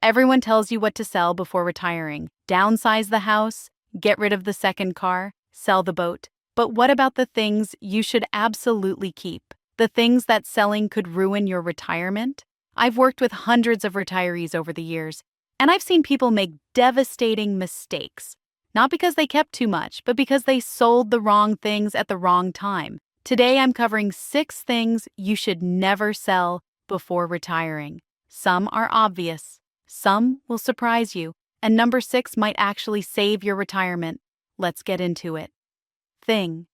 Everyone tells you what to sell before retiring. Downsize the house, get rid of the second car, sell the boat. But what about the things you should absolutely keep? The things that selling could ruin your retirement? I've worked with hundreds of retirees over the years, and I've seen people make devastating mistakes. Not because they kept too much, but because they sold the wrong things at the wrong time. Today I'm covering 6 things you should never sell before retiring. Some are obvious, some will surprise you, and number 6 might actually save your retirement. Let's get into it. Thing.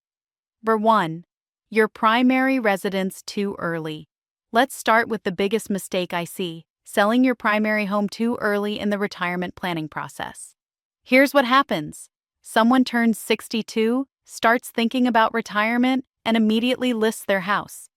Number 1. Your primary residence too early. Let's start with the biggest mistake I see: selling your primary home too early in the retirement planning process. Here's what happens. Someone turns 62, starts thinking about retirement, and immediately lists their house.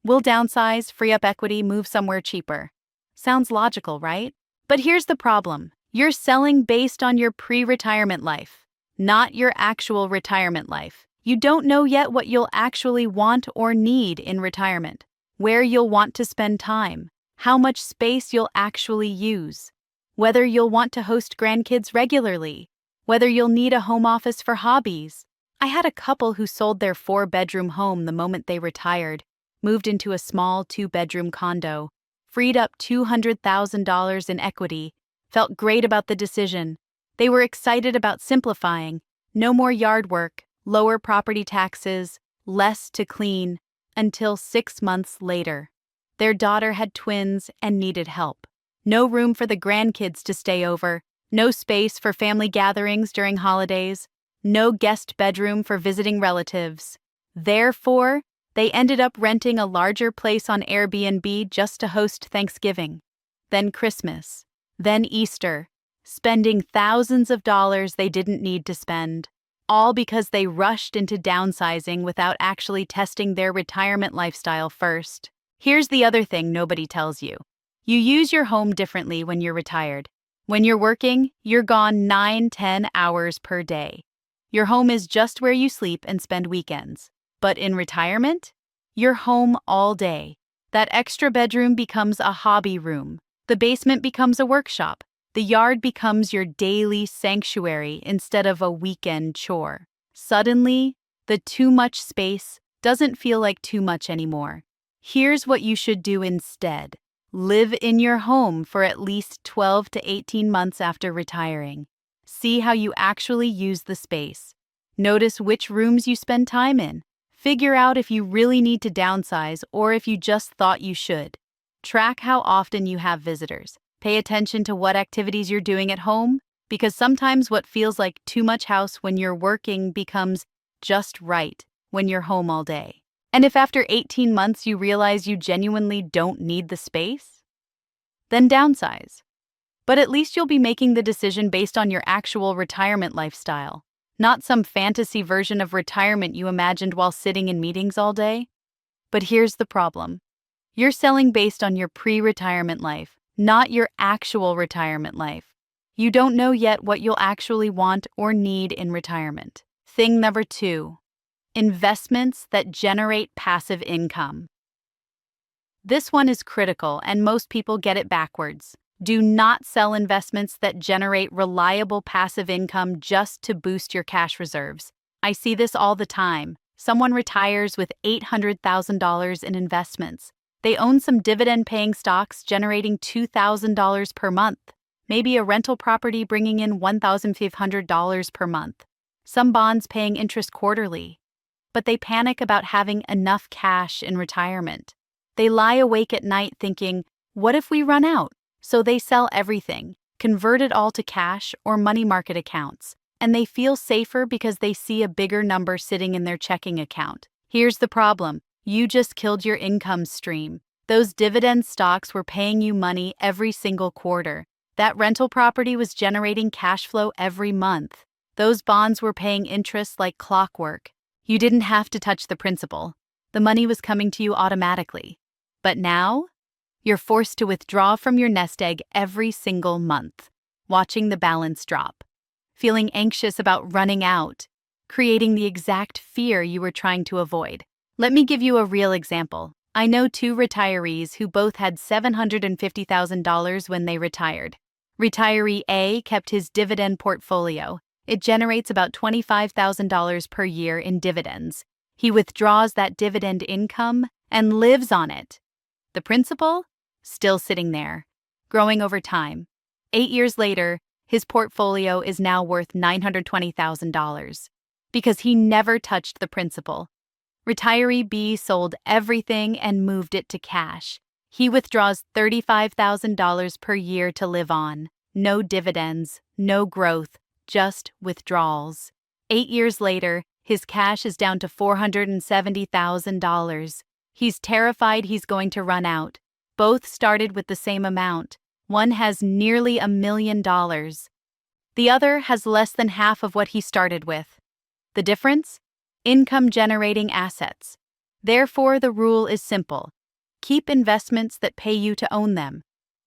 We'll downsize, free up equity, move somewhere cheaper. Sounds logical, right? But here's the problem. You're selling based on your pre-retirement life, not your actual retirement life. You don't know yet what you'll actually want or need in retirement, where you'll want to spend time, how much space you'll actually use, whether you'll want to host grandkids regularly, whether you'll need a home office for hobbies. I had a couple who sold their 4-bedroom home the moment they retired, moved into a small 2-bedroom condo, freed up $200,000 in equity, felt great about the decision. They were excited about simplifying, no more yard work, lower property taxes, less to clean, until 6 months later. Their daughter had twins and needed help. No room for the grandkids to stay over, no space for family gatherings during holidays, no guest bedroom for visiting relatives. Therefore, they ended up renting a larger place on Airbnb just to host Thanksgiving, then Christmas, then Easter, spending thousands of dollars they didn't need to spend, all because they rushed into downsizing without actually testing their retirement lifestyle first. Here's the other thing nobody tells you. You use your home differently when you're retired. When you're working, you're gone 9-10 hours per day. Your home is just where you sleep and spend weekends. But in retirement, you're home all day. That extra bedroom becomes a hobby room. The basement becomes a workshop. The yard becomes your daily sanctuary instead of a weekend chore. Suddenly, the too much space doesn't feel like too much anymore. Here's what you should do instead. Live in your home for at least 12 to 18 months after retiring. See how you actually use the space. Notice which rooms you spend time in. Figure out if you really need to downsize or if you just thought you should. Track how often you have visitors. Pay attention to what activities you're doing at home, because sometimes what feels like too much house when you're working becomes just right when you're home all day. And if after 18 months you realize you genuinely don't need the space, then downsize. But at least you'll be making the decision based on your actual retirement lifestyle, not some fantasy version of retirement you imagined while sitting in meetings all day. But here's the problem. You're selling based on your pre-retirement life, not your actual retirement life. You don't know yet what you'll actually want or need in retirement. Thing number 2. Investments that generate passive income. This one is critical, and most people get it backwards. Do not sell investments that generate reliable passive income just to boost your cash reserves. I see this all the time. Someone retires with $800,000 in investments. They own some dividend-paying stocks generating $2,000 per month, maybe a rental property bringing in $1,500 per month, some bonds paying interest quarterly. But they panic about having enough cash in retirement. They lie awake at night thinking, what if we run out? So they sell everything, convert it all to cash or money market accounts, and they feel safer because they see a bigger number sitting in their checking account. Here's the problem. You just killed your income stream. Those dividend stocks were paying you money every single quarter. That rental property was generating cash flow every month. Those bonds were paying interest like clockwork. You didn't have to touch the principal. The money was coming to you automatically. But now, you're forced to withdraw from your nest egg every single month, watching the balance drop, feeling anxious about running out, creating the exact fear you were trying to avoid. Let me give you a real example. I know 2 retirees who both had $750,000 when they retired. Retiree A kept his dividend portfolio. It generates about $25,000 per year in dividends. He withdraws that dividend income and lives on it. The principal? Still sitting there, growing over time. 8 years later, his portfolio is now worth $920,000 because he never touched the principal. Retiree B sold everything and moved it to cash. He withdraws $35,000 per year to live on. No dividends, no growth, just withdrawals. 8 years later, his cash is down to $470,000. He's terrified he's going to run out. Both started with the same amount. One has nearly $1 million. The other has less than half of what he started with. The difference? Income-generating assets. Therefore, the rule is simple. Keep investments that pay you to own them.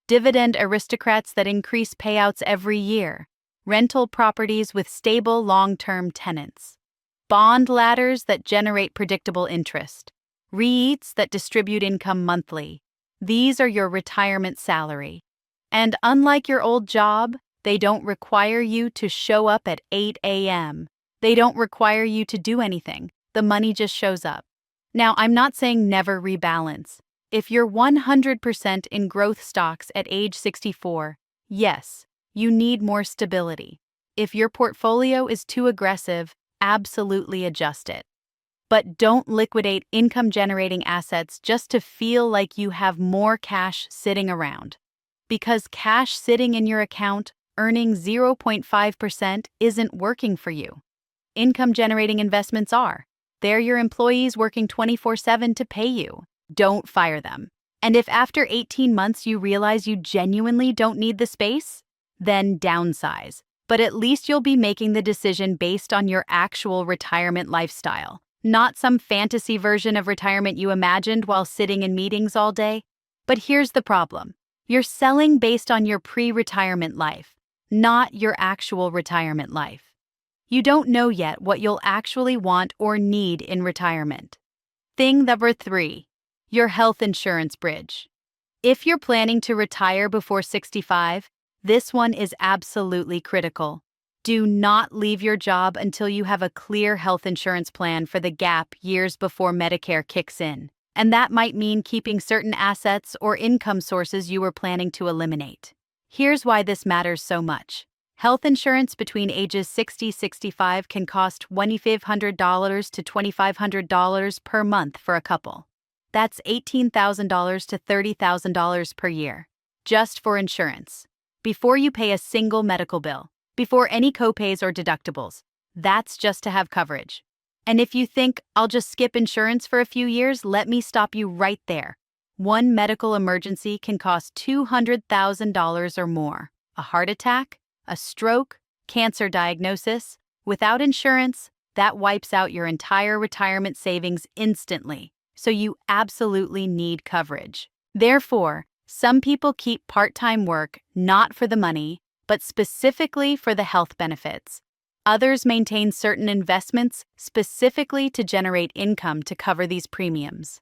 Dividend aristocrats that increase payouts every year. Rental properties with stable long-term tenants. Bond ladders that generate predictable interest. REITs that distribute income monthly. These are your retirement salary. And unlike your old job, they don't require you to show up at 8 a.m. They don't require you to do anything. The money just shows up. Now, I'm not saying never rebalance. If you're 100% in growth stocks at age 64, yes, you need more stability. If your portfolio is too aggressive, absolutely adjust it. But don't liquidate income-generating assets just to feel like you have more cash sitting around. Because cash sitting in your account, earning 0.5% isn't working for you. Income-generating investments are. They're your employees working 24/7 to pay you. Don't fire them. And if after 18 months you realize you genuinely don't need the space, then downsize. But at least you'll be making the decision based on your actual retirement lifestyle, not some fantasy version of retirement you imagined while sitting in meetings all day. But here's the problem. You're selling based on your pre-retirement life, not your actual retirement life. You don't know yet what you'll actually want or need in retirement. Thing number 3, your health insurance bridge. If you're planning to retire before 65, this one is absolutely critical. Do not leave your job until you have a clear health insurance plan for the gap years before Medicare kicks in. And that might mean keeping certain assets or income sources you were planning to eliminate. Here's why this matters so much. Health insurance between ages 60-65 can cost $2,500 to $2,500 per month for a couple. That's $18,000 to $30,000 per year, just for insurance. Before you pay a single medical bill, before any copays or deductibles. That's just to have coverage. And if you think, I'll just skip insurance for a few years, let me stop you right there. One medical emergency can cost $200,000 or more. A heart attack, a stroke, cancer diagnosis. Without insurance, that wipes out your entire retirement savings instantly. So you absolutely need coverage. Therefore, some people keep part-time work not for the money, but specifically for the health benefits. Others maintain certain investments specifically to generate income to cover these premiums.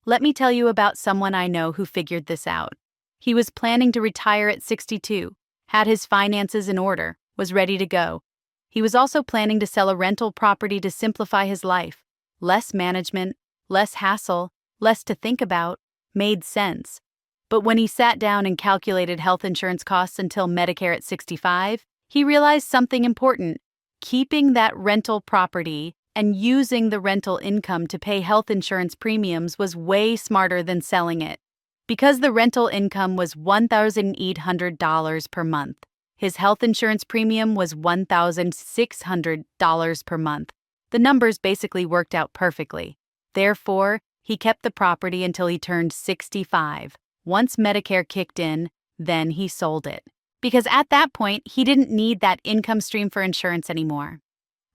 Let me tell you about someone I know who figured this out. He was planning to retire at 62, had his finances in order, was ready to go. He was also planning to sell a rental property to simplify his life. Less management, less hassle, less to think about, made sense. But when he sat down and calculated health insurance costs until Medicare at 65, he realized something important. Keeping that rental property and using the rental income to pay health insurance premiums was way smarter than selling it. Because the rental income was $1,800 per month, his health insurance premium was $1,600 per month. The numbers basically worked out perfectly. Therefore, he kept the property until he turned 65. Once Medicare kicked in, then he sold it. Because at that point, he didn't need that income stream for insurance anymore.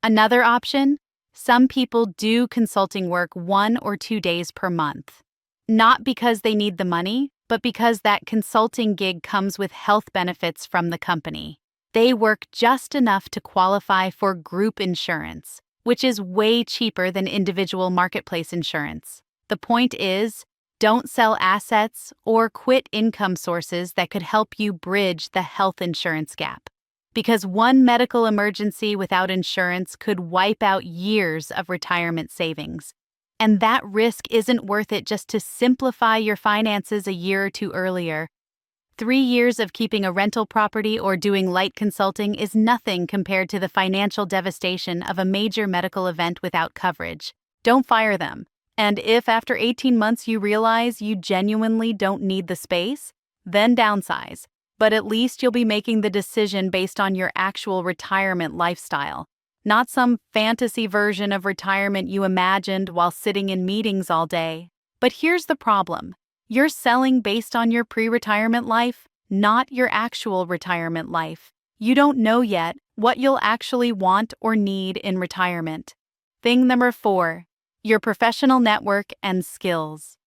Another option? Some people do consulting work 1 or 2 days per month. Not because they need the money, but because that consulting gig comes with health benefits from the company. They work just enough to qualify for group insurance, which is way cheaper than individual marketplace insurance. The point is, Don't sell assets or quit income sources that could help you bridge the health insurance gap. Because one medical emergency without insurance could wipe out years of retirement savings. And that risk isn't worth it just to simplify your finances a year or two earlier. 3 years of keeping a rental property or doing light consulting is nothing compared to the financial devastation of a major medical event without coverage. Don't fire them. And if after 18 months you realize you genuinely don't need the space, then downsize. But at least you'll be making the decision based on your actual retirement lifestyle, not some fantasy version of retirement you imagined while sitting in meetings all day. But here's the problem. You're selling based on your pre-retirement life, not your actual retirement life. You don't know yet what you'll actually want or need in retirement. Thing number 4, your professional network and skills.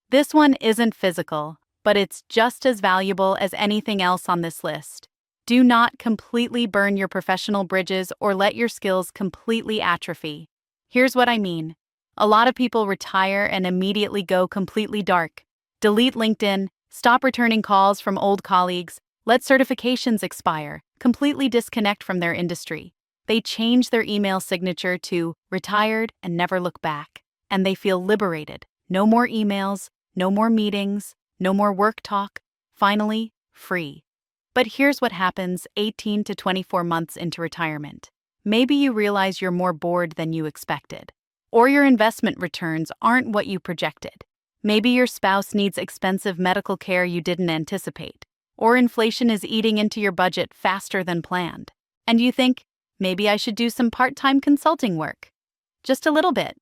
This one isn't physical, but it's just as valuable as anything else on this list. Do not completely burn your professional bridges or let your skills completely atrophy. Here's what I mean. A lot of people retire and immediately go completely dark. Delete LinkedIn, stop returning calls from old colleagues, let certifications expire, completely disconnect from their industry. They change their email signature to retired and never look back. And they feel liberated. No more emails, no more meetings, no more work talk. Finally, free. But here's what happens 18 to 24 months into retirement. Maybe you realize you're more bored than you expected. Or your investment returns aren't what you projected. Maybe your spouse needs expensive medical care you didn't anticipate. Or inflation is eating into your budget faster than planned. And you think, maybe I should do some part-time consulting work. Just a little bit.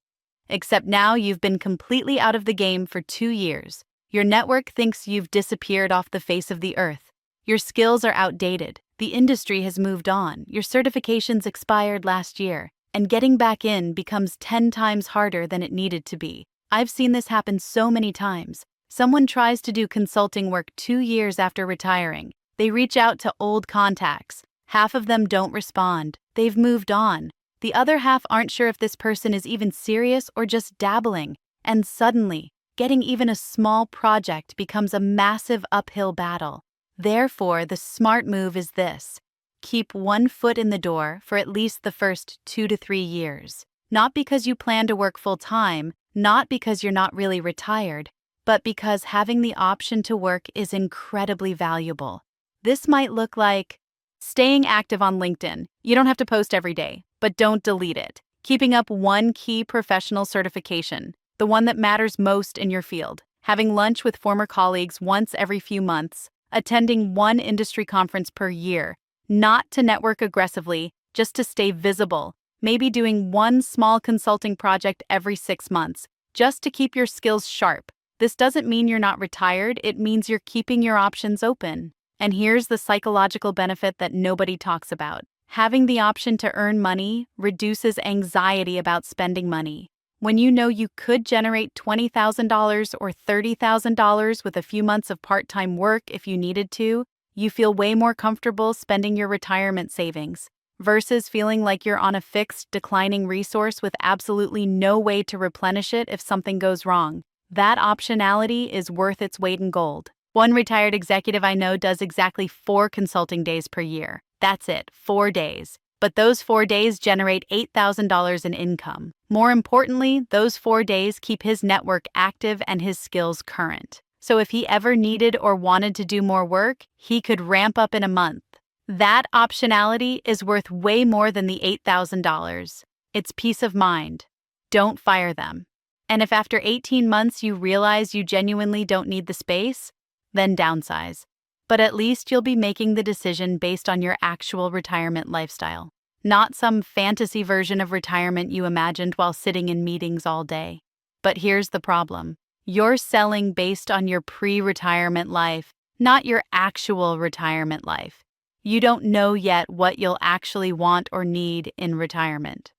Except now you've been completely out of the game for 2 years. Your network thinks you've disappeared off the face of the earth. Your skills are outdated. The industry has moved on. Your certifications expired last year. And getting back in becomes 10 times harder than it needed to be. I've seen this happen so many times. Someone tries to do consulting work 2 years after retiring. They reach out to old contacts. Half of them don't respond. They've moved on. The other half aren't sure if this person is even serious or just dabbling. And suddenly, getting even a small project becomes a massive uphill battle. Therefore, the smart move is this. Keep one foot in the door for at least the first 2 to 3 years. Not because you plan to work full-time, not because you're not really retired, but because having the option to work is incredibly valuable. This might look like staying active on LinkedIn. You don't have to post every day, but don't delete it. Keeping up one key professional certification, the one that matters most in your field. Having lunch with former colleagues once every few months. Attending one industry conference per year. Not to network aggressively, just to stay visible. Maybe doing one small consulting project every 6 months, just to keep your skills sharp. This doesn't mean you're not retired, it means you're keeping your options open. And here's the psychological benefit that nobody talks about. Having the option to earn money reduces anxiety about spending money. When you know you could generate $20,000 or $30,000 with a few months of part-time work if you needed to, you feel way more comfortable spending your retirement savings. Versus feeling like you're on a fixed, declining resource with absolutely no way to replenish it if something goes wrong. That optionality is worth its weight in gold. One retired executive I know does exactly 4 consulting days per year. That's it, 4 days. But those 4 days generate $8,000 in income. More importantly, those 4 days keep his network active and his skills current. So if he ever needed or wanted to do more work, he could ramp up in a month. That optionality is worth way more than the $8,000. It's peace of mind. Don't fire them. And if after 18 months you realize you genuinely don't need the space, then downsize. But at least you'll be making the decision based on your actual retirement lifestyle, not some fantasy version of retirement you imagined while sitting in meetings all day. But here's the problem. You're selling based on your pre-retirement life, not your actual retirement life. You don't know yet what you'll actually want or need in retirement.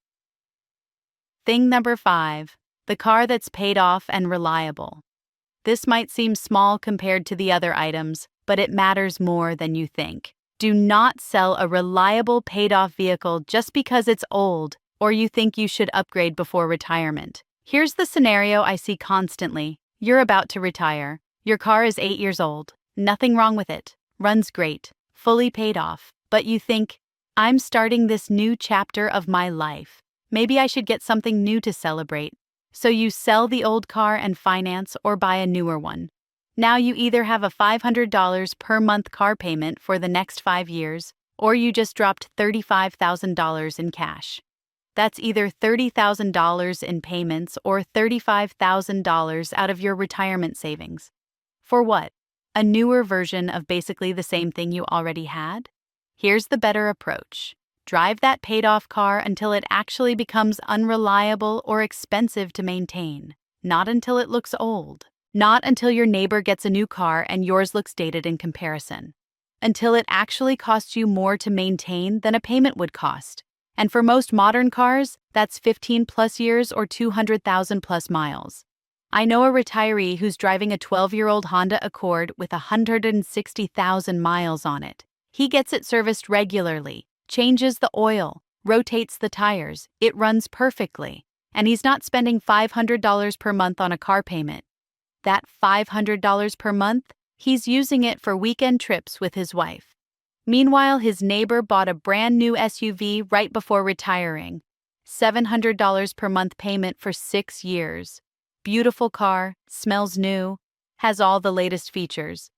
Thing number 5, the car that's paid off and reliable. This might seem small compared to the other items, but it matters more than you think. Do not sell a reliable paid-off vehicle just because it's old or you think you should upgrade before retirement. Here's the scenario I see constantly. You're about to retire. Your car is 8 years old. Nothing wrong with it. Runs great. Fully paid off. But you think, I'm starting this new chapter of my life. Maybe I should get something new to celebrate. So you sell the old car and finance or buy a newer one. Now you either have a $500 per month car payment for the next 5 years, or you just dropped $35,000 in cash. That's either $30,000 in payments or $35,000 out of your retirement savings. For what? A newer version of basically the same thing you already had? Here's the better approach. Drive that paid-off car until it actually becomes unreliable or expensive to maintain. Not until it looks old. Not until your neighbor gets a new car and yours looks dated in comparison. Until it actually costs you more to maintain than a payment would cost. And for most modern cars, that's 15 plus years or 200,000 plus miles. I know a retiree who's driving a 12-year-old Honda Accord with 160,000 miles on it. He gets it serviced regularly, changes the oil, rotates the tires, it runs perfectly, and he's not spending $500 per month on a car payment. That $500 per month, he's using it for weekend trips with his wife. Meanwhile, his neighbor bought a brand new SUV right before retiring. $700 per month payment for 6 years. Beautiful car, smells new, has all the latest features.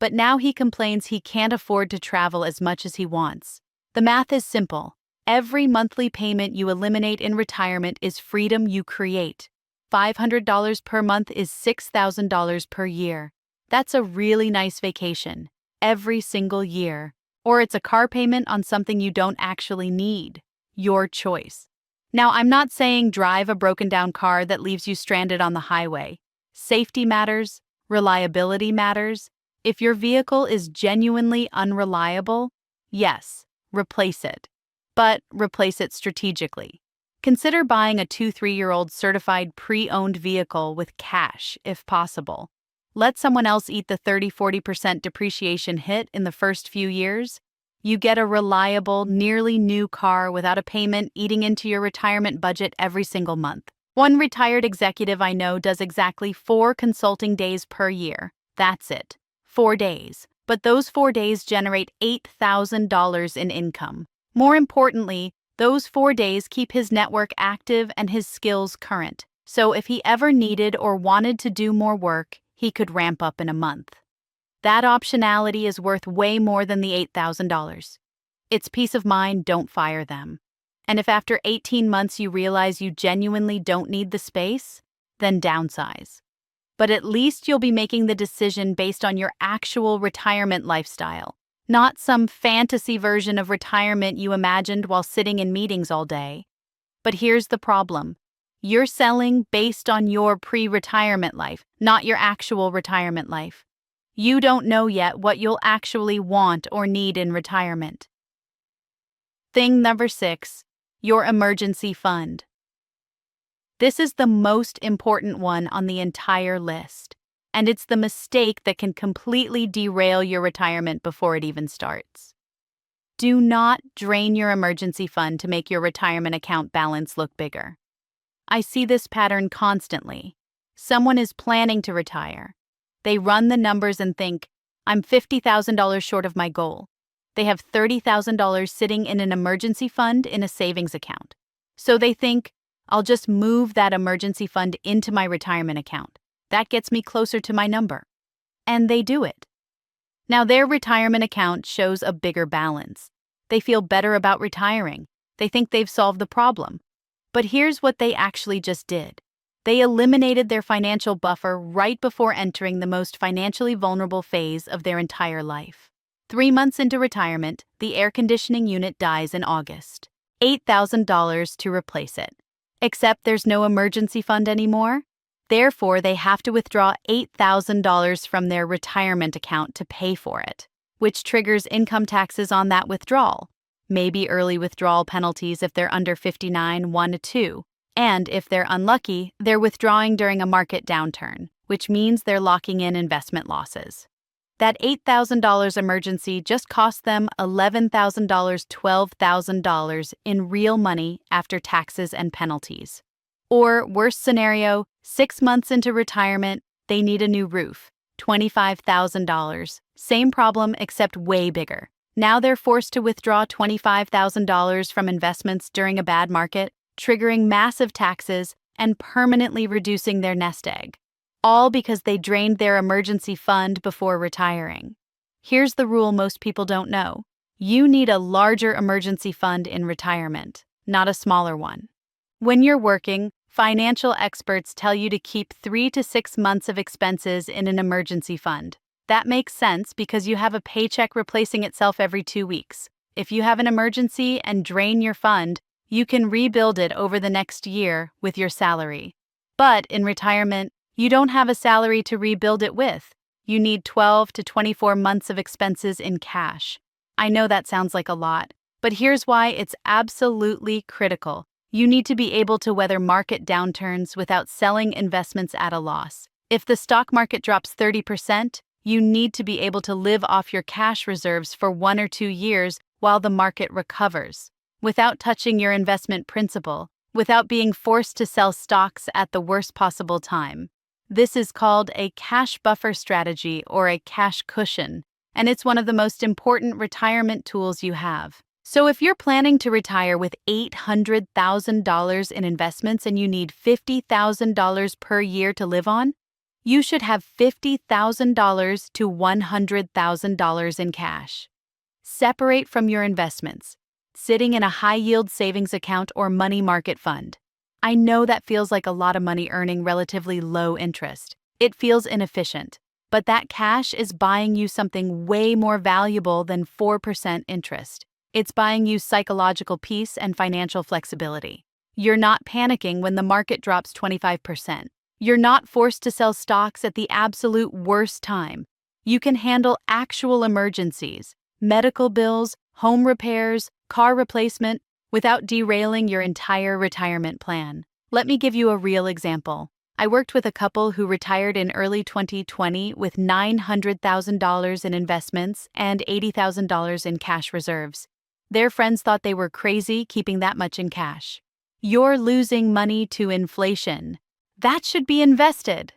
But now he complains he can't afford to travel as much as he wants. The math is simple. Every monthly payment you eliminate in retirement is freedom you create. $500 per month is $6,000 per year. That's a really nice vacation, every single year. Or it's a car payment on something you don't actually need. Your choice. Now, I'm not saying drive a broken-down car that leaves you stranded on the highway. Safety matters, reliability matters. If your vehicle is genuinely unreliable, yes, replace it. But replace it strategically. Consider buying a 2-3-year-old certified pre-owned vehicle with cash, if possible. Let someone else eat the 30-40% depreciation hit in the first few years. You get a reliable, nearly new car without a payment eating into your retirement budget every single month. One retired executive I know does exactly 4 consulting days per year. That's it. 4 days. But those 4 days generate $8,000 in income. More importantly, those 4 days keep his network active and his skills current. So if he ever needed or wanted to do more work, he could ramp up in a month. That optionality is worth way more than the $8,000. It's peace of mind, don't fire them. And if after 18 months you realize you genuinely don't need the space, then downsize. But at least you'll be making the decision based on your actual retirement lifestyle, not some fantasy version of retirement you imagined while sitting in meetings all day. But here's the problem. You're selling based on your pre-retirement life, not your actual retirement life. You don't know yet what you'll actually want or need in retirement. Thing number 6, your emergency fund. This is the most important one on the entire list, and it's the mistake that can completely derail your retirement before it even starts. Do not drain your emergency fund to make your retirement account balance look bigger. I see this pattern constantly. Someone is planning to retire. They run the numbers and think, I'm $50,000 short of my goal. They have $30,000 sitting in an emergency fund in a savings account. So they think, I'll just move that emergency fund into my retirement account. That gets me closer to my number. And they do it. Now their retirement account shows a bigger balance. They feel better about retiring. They think they've solved the problem. But here's what they actually just did. They eliminated their financial buffer right before entering the most financially vulnerable phase of their entire life. 3 months into retirement, the air conditioning unit dies in August. $8,000 to replace it. Except there's no emergency fund anymore. Therefore, they have to withdraw $8,000 from their retirement account to pay for it, which triggers income taxes on that withdrawal. Maybe early withdrawal penalties if they're under 59, 1-2. And if they're unlucky, they're withdrawing during a market downturn, which means they're locking in investment losses. That $8,000 emergency just cost them $11,000, $12,000 in real money after taxes and penalties. Or, worst scenario, 6 months into retirement, They need a new roof. $25,000. Same problem, except way bigger. Now they're forced to withdraw $25,000 from investments during a bad market, triggering massive taxes and permanently reducing their nest egg. All because they drained their emergency fund before retiring. Here's the rule most people don't know. You need a larger emergency fund in retirement, not a smaller one. When you're working, financial experts tell you to keep 3 to 6 months of expenses in an emergency fund. That makes sense because you have a paycheck replacing itself every 2 weeks. If you have an emergency and drain your fund, you can rebuild it over the next year with your salary. But in retirement, you don't have a salary to rebuild it with. You need 12 to 24 months of expenses in cash. I know that sounds like a lot, but here's why it's absolutely critical. You need to be able to weather market downturns without selling investments at a loss. If the stock market drops 30%, you need to be able to live off your cash reserves for 1 or 2 years while the market recovers, without touching your investment principal, without being forced to sell stocks at the worst possible time. This is called a cash buffer strategy or a cash cushion, and it's one of the most important retirement tools you have. So if you're planning to retire with $800,000 in investments and you need $50,000 per year to live on, you should have $50,000 to $100,000 in cash. Separate from your investments, sitting in a high-yield savings account or money market fund. I know that feels like a lot of money earning relatively low interest. It feels inefficient, but that cash is buying you something way more valuable than 4% interest. It's buying you psychological peace and financial flexibility. You're not panicking when the market drops 25%. You're not forced to sell stocks at the absolute worst time. You can handle actual emergencies, medical bills, home repairs, car replacement, without derailing your entire retirement plan. Let me give you a real example. I worked with a couple who retired in early 2020 with $900,000 in investments and $80,000 in cash reserves. Their friends thought they were crazy keeping that much in cash. You're losing money to inflation. That should be invested.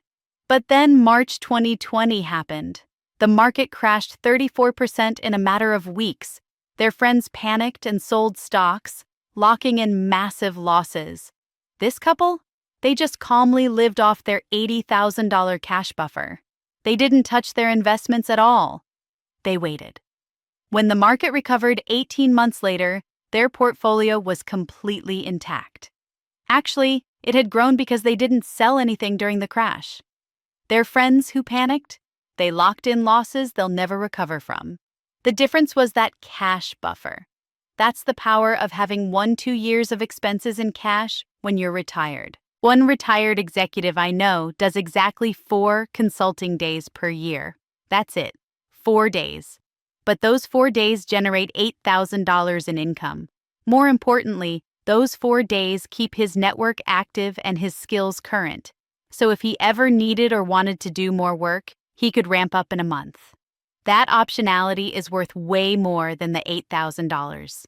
But then March 2020 happened. The market crashed 34% in a matter of weeks. Their friends panicked and sold stocks, locking in massive losses. This couple? They just calmly lived off their $80,000 cash buffer. They didn't touch their investments at all. They waited. When the market recovered 18 months later, their portfolio was completely intact. Actually, it had grown because they didn't sell anything during the crash. Their friends who panicked? They locked in losses they'll never recover from. The difference was that cash buffer. That's the power of having 1-2 years of expenses in cash when you're retired. One retired executive I know does exactly 4 consulting days per year. That's it. 4 days. But those 4 days generate $8,000 in income. More importantly, those 4 days keep his network active and his skills current. So if he ever needed or wanted to do more work, he could ramp up in a month. That optionality is worth way more than the $8,000.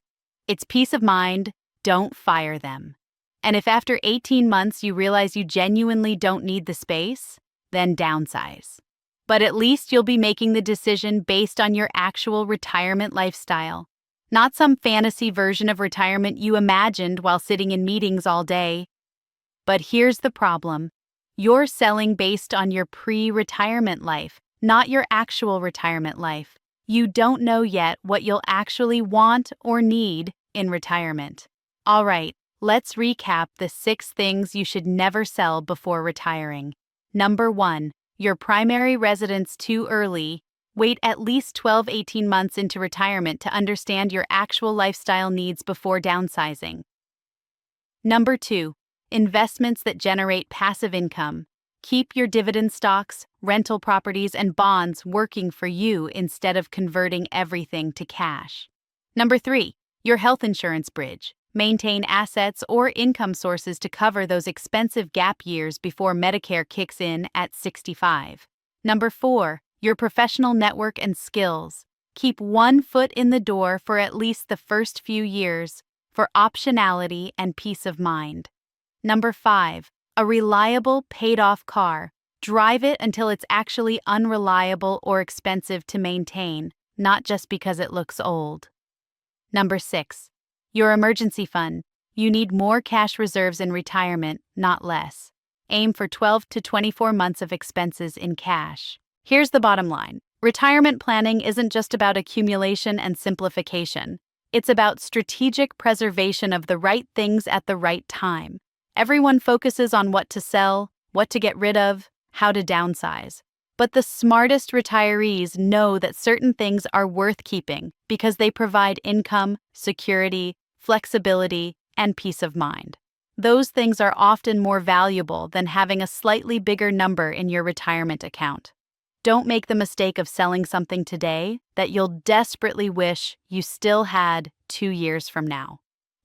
It's peace of mind. Don't fire them. And if after 18 months you realize you genuinely don't need the space, then downsize. But at least you'll be making the decision based on your actual retirement lifestyle, not some fantasy version of retirement you imagined while sitting in meetings all day. But here's the problem. You're selling based on your pre-retirement life, not your actual retirement life. You don't know yet what you'll actually want or need in retirement. All right, let's recap the 6 things you should never sell before retiring. Number 1. Your primary residence too early. Wait at least 12-18 months into retirement to understand your actual lifestyle needs before downsizing. Number 2. Investments that generate passive income. Keep your dividend stocks, rental properties, and bonds working for you instead of converting everything to cash. Number 3. Your health insurance bridge. Maintain assets or income sources to cover those expensive gap years before Medicare kicks in at 65. Number 4. Your professional network and skills. Keep one foot in the door for at least the first few years for optionality and peace of mind. Number 5. A reliable paid-off car. Drive it until it's actually unreliable or expensive to maintain, not just because it looks old. Number 6. Your emergency fund. You need more cash reserves in retirement, not less. Aim for 12 to 24 months of expenses in cash. Here's the bottom line. Retirement planning isn't just about accumulation and simplification. It's about strategic preservation of the right things at the right time. Everyone focuses on what to sell, what to get rid of, how to downsize. But the smartest retirees know that certain things are worth keeping because they provide income, security, flexibility, and peace of mind. Those things are often more valuable than having a slightly bigger number in your retirement account. Don't make the mistake of selling something today that you'll desperately wish you still had 2 years from now.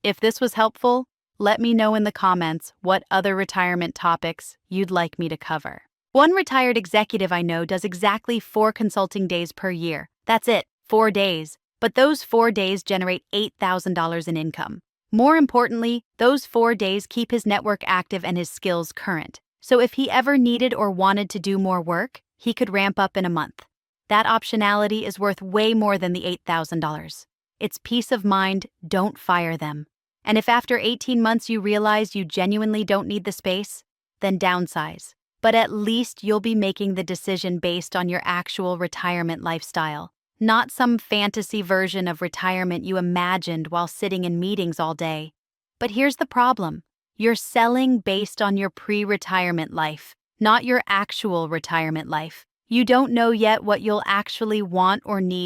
If this was helpful, let me know in the comments what other retirement topics you'd like me to cover. One retired executive I know does exactly 4 consulting days per year. That's it, 4 days. But those 4 days generate $8,000 in income. More importantly, those 4 days keep his network active and his skills current. So if he ever needed or wanted to do more work, he could ramp up in a month. That optionality is worth way more than the $8,000. It's peace of mind. Don't fire them. And if after 18 months you realize you genuinely don't need the space, then downsize. But at least you'll be making the decision based on your actual retirement lifestyle, not some fantasy version of retirement you imagined while sitting in meetings all day. But here's the problem. You're selling based on your pre-retirement life, not your actual retirement life. You don't know yet what you'll actually want or need.